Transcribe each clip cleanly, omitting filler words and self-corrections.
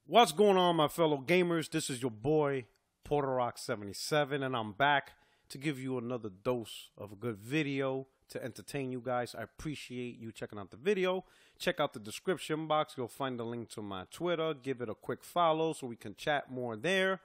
What's going on, my fellow gamers? This is your boy, PorterRock77, and I'm back to give you another dose of a good video to entertain you guys. I appreciate you checking out the video. Check out the description box. You'll find the link to my Twitter. Give it a quick follow so we can chat more there.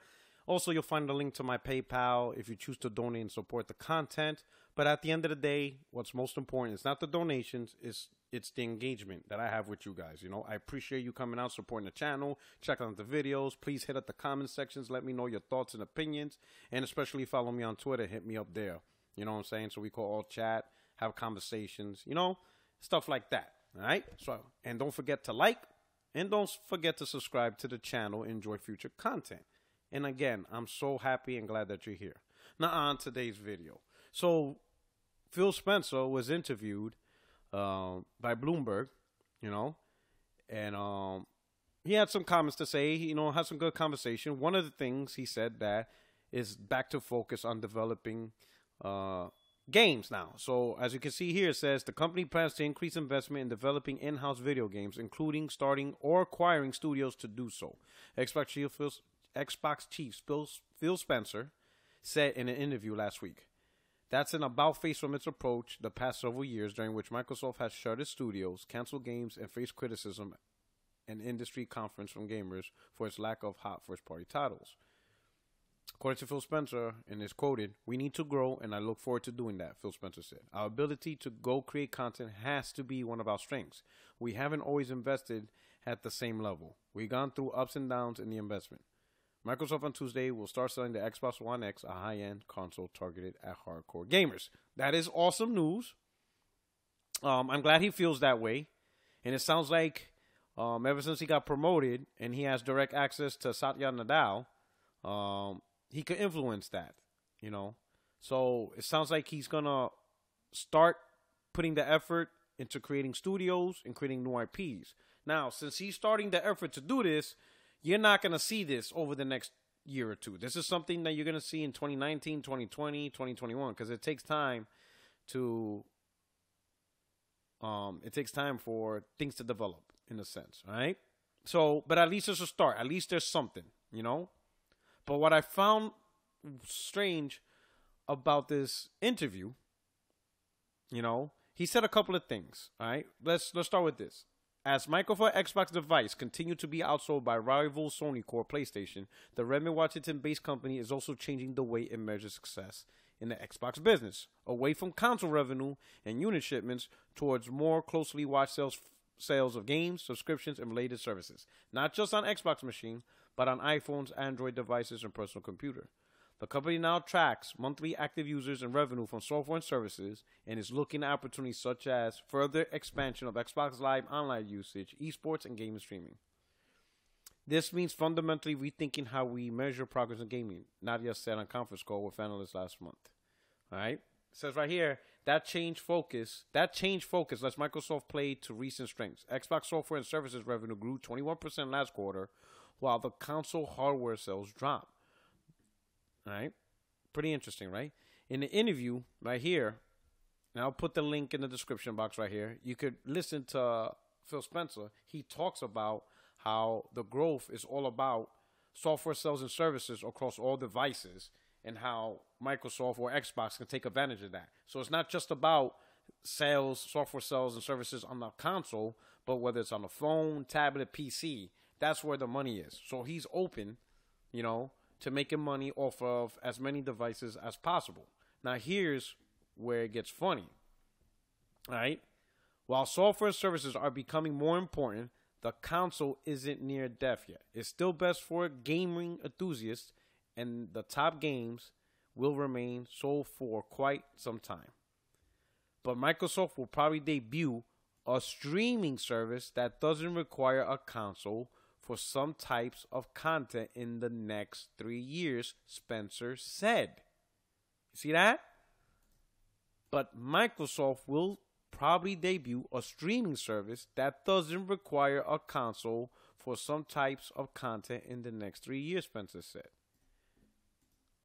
Also, you'll find the link to my PayPal if you choose to donate and support the content. But at the end of the day, what's most important is not the donations, it's the engagement that I have with you guys. You know, I appreciate you coming out, supporting the channel, checking out the videos. Please hit up the comment sections. Let me know your thoughts and opinions. And especially follow me on Twitter. Hit me up there. You know what I'm saying? So we can all chat, have conversations, you know, stuff like that. All right? So, and don't forget to like, and don't forget to subscribe to the channel. Enjoy future content. And again, I'm so happy and glad that you're here. Now on today's video. So Phil Spencer was interviewed by Bloomberg, you know, and he had some comments to say, you know, had some good conversation. One of the things he said that is back to focus on developing games now. So as you can see here, it says the company plans to increase investment in developing in-house video games, including starting or acquiring studios to do so. Xbox chief Phil Spencer said in an interview last week. That's an about-face from its approach the past several years, during which Microsoft has shut its studios, canceled games, and faced criticism and industry conference from gamers for its lack of hot first-party titles. According to Phil Spencer, and is quoted, "We need to grow, and I look forward to doing that," Phil Spencer said. "Our ability to go create content has to be one of our strengths. We haven't always invested at the same level. We've gone through ups and downs in the investment. Microsoft on Tuesday will start selling the Xbox One X, a high-end console targeted at hardcore gamers." That is awesome news. I'm glad he feels that way. And it sounds like ever since he got promoted and he has direct access to Satya Nadal, he could influence that, you know. So it sounds like he's going to start putting the effort into creating studios and creating new IPs. Now, since he's starting the effort to do this, you're not going to see this over the next year or two. This is something that you're going to see in 2019, 2020, 2021, because it takes time to, for things to develop, in a sense, all right? So, but at least there's a start. At least there's something, you know? But what I found strange about this interview, you know, he said a couple of things, all right? Let's start with this. As Microsoft Xbox device continue to be outsold by rival Sony core PlayStation, the Redmond, Washington-based company is also changing the way it measures success in the Xbox business, away from console revenue and unit shipments towards more closely watched sales of games, subscriptions, and related services, not just on Xbox machine, but on iPhones, Android devices, and personal computer. The company now tracks monthly active users and revenue from software and services, and is looking at opportunities such as further expansion of Xbox Live online usage, esports, and gaming streaming. This means fundamentally rethinking how we measure progress in gaming, Nadia said on a conference call with analysts last month. All right? It says right here, that change focus lets Microsoft play to recent strengths. Xbox software and services revenue grew 21% last quarter, while the console hardware sales dropped. All right, pretty interesting, right? In the interview right here, and I'll put the link in the description box right here, you could listen to Phil Spencer. He talks about how the growth is all about software sales and services across all devices, and how Microsoft or Xbox can take advantage of that. So it's not just about sales, software sales and services on the console, but whether it's on the phone, tablet, PC, that's where the money is. So he's open, you know, to making money off of as many devices as possible. Now, here's where it gets funny. All right? While software services are becoming more important, the console isn't near death yet. It's still best for gaming enthusiasts, and the top games will remain so for quite some time. But Microsoft will probably debut a streaming service that doesn't require a console for some types of content in the next 3 years, Spencer said. See that? But Microsoft will probably debut a streaming service that doesn't require a console for some types of content in the next 3 years, Spencer said.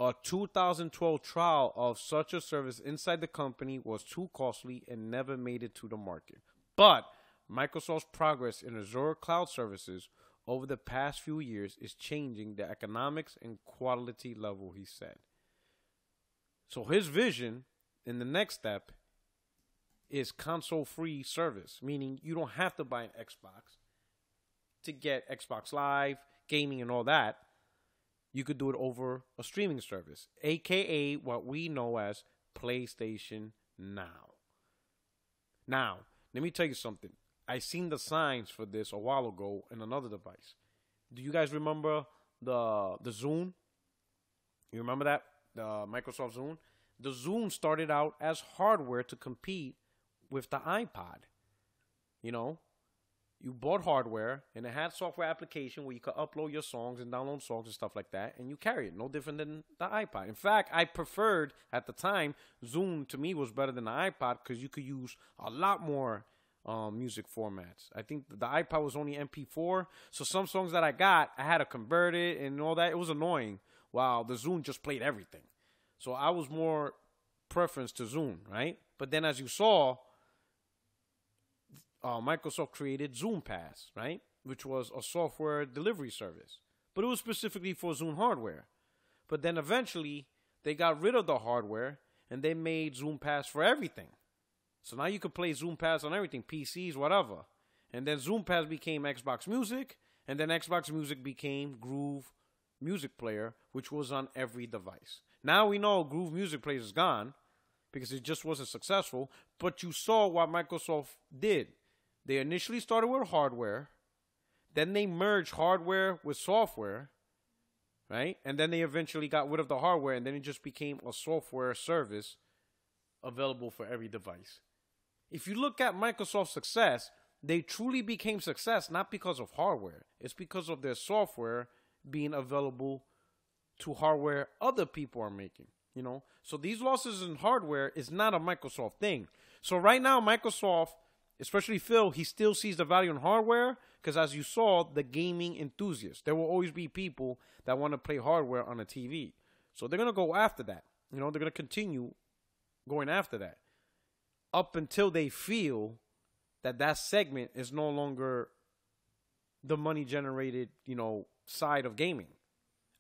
A 2012 trial of such a service inside the company was too costly and never made it to the market. But Microsoft's progress in Azure cloud services over the past few years is changing the economics and quality level, he said. So his vision in the next step is console-free service, meaning you don't have to buy an Xbox to get Xbox Live, gaming, and all that. You could do it over a streaming service, a.k.a. what we know as PlayStation Now. Now, let me tell you something. I seen the signs for this a while ago in another device. Do you guys remember the Zune? You remember that? The Microsoft Zune? The Zune started out as hardware to compete with the iPod. You know, you bought hardware and it had software application where you could upload your songs and download songs and stuff like that, and you carry it. No different than the iPod. In fact, I preferred at the time, Zune to me was better than the iPod because you could use a lot more music formats. I think the iPod was only MP4, so some songs that I got, I had to convert it and all that. It was annoying. While the Zune just played everything. So I was more preference to Zune, right? But then as you saw, Microsoft created Zune Pass, right? Which was a software delivery service. But it was specifically for Zune hardware. But then eventually, they got rid of the hardware and they made Zune Pass for everything. So now you can play Zune Pass on everything, PCs, whatever. And then Zune Pass became Xbox Music, and then Xbox Music became Groove Music Player, which was on every device. Now we know Groove Music Player is gone because it just wasn't successful, but you saw what Microsoft did. They initially started with hardware, then they merged hardware with software, right? And then they eventually got rid of the hardware, and then it just became a software service available for every device. If you look at Microsoft's success, they truly became success not because of hardware. It's because of their software being available to hardware other people are making, you know? So these losses in hardware is not a Microsoft thing. So right now, Microsoft, especially Phil, he still sees the value in hardware because as you saw, the gaming enthusiasts, there will always be people that want to play hardware on a TV. So they're going to go after that. You know, they're going to continue going after that up until they feel that that segment is no longer the money generated, you know, side of gaming.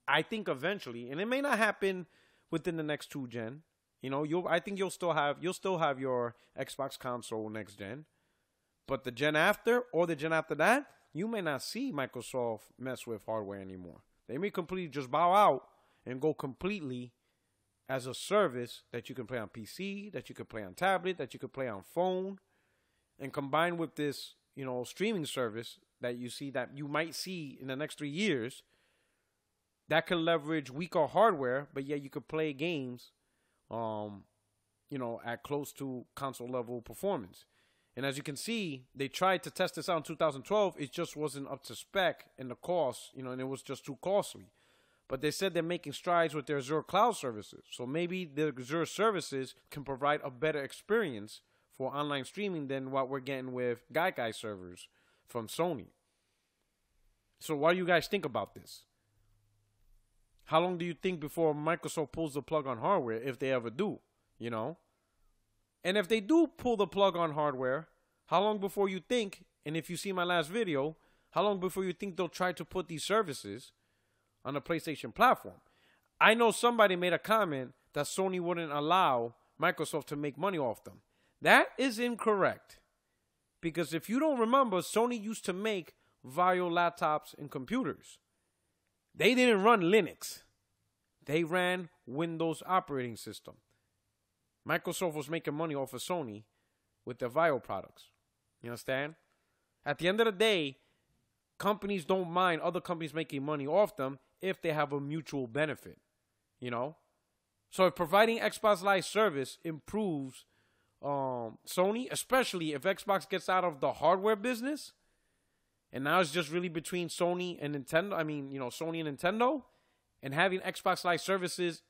I think eventually, and it may not happen within the next 2 gen, you know, I think you'll still have your Xbox console next gen, but the gen after or the gen after that, you may not see Microsoft mess with hardware anymore. They may completely just bow out and go completely as a service that you can play on PC, that you can play on tablet, that you can play on phone, and combined with this, you know, streaming service that you see that you might see in the next 3 years that could leverage weaker hardware, but yet you could play games, you know, at close to console level performance. And as you can see, they tried to test this out in 2012. It just wasn't up to spec in the cost, you know, and it was just too costly. But they said they're making strides with their Azure cloud services. So maybe the Azure services can provide a better experience for online streaming than what we're getting with Gaikai servers from Sony. So what do you guys think about this? How long do you think before Microsoft pulls the plug on hardware, if they ever do, you know? And if they do pull the plug on hardware, how long before you think, and if you see my last video, how long before you think they'll try to put these services on the PlayStation platform? I know somebody made a comment that Sony wouldn't allow Microsoft to make money off them. That is incorrect. Because if you don't remember, Sony used to make Vario laptops and computers. They didn't run Linux. They ran Windows operating system. Microsoft was making money off of Sony with their Vario products. You understand? At the end of the day, companies don't mind other companies making money off them if they have a mutual benefit, you know? So if providing Xbox Live service improves Sony, especially if Xbox gets out of the hardware business, and now it's just really between Sony and Nintendo, Sony and Nintendo, and having Xbox Live services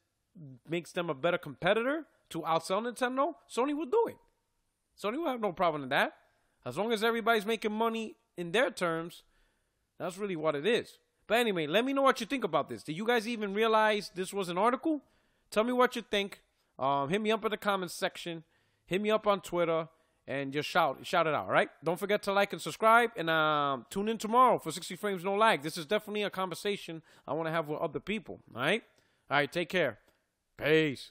makes them a better competitor to outsell Nintendo, Sony will do it. Sony will have no problem in that. As long as everybody's making money in their terms, that's really what it is. But anyway, let me know what you think about this. Did you guys even realize this was an article? Tell me what you think. Hit me up in the comments section. Hit me up on Twitter. and just shout it out, all right? Don't forget to like and subscribe, and tune in tomorrow for 60 Frames No Lag. This is definitely a conversation I want to have with other people, all right? All right, take care. Peace.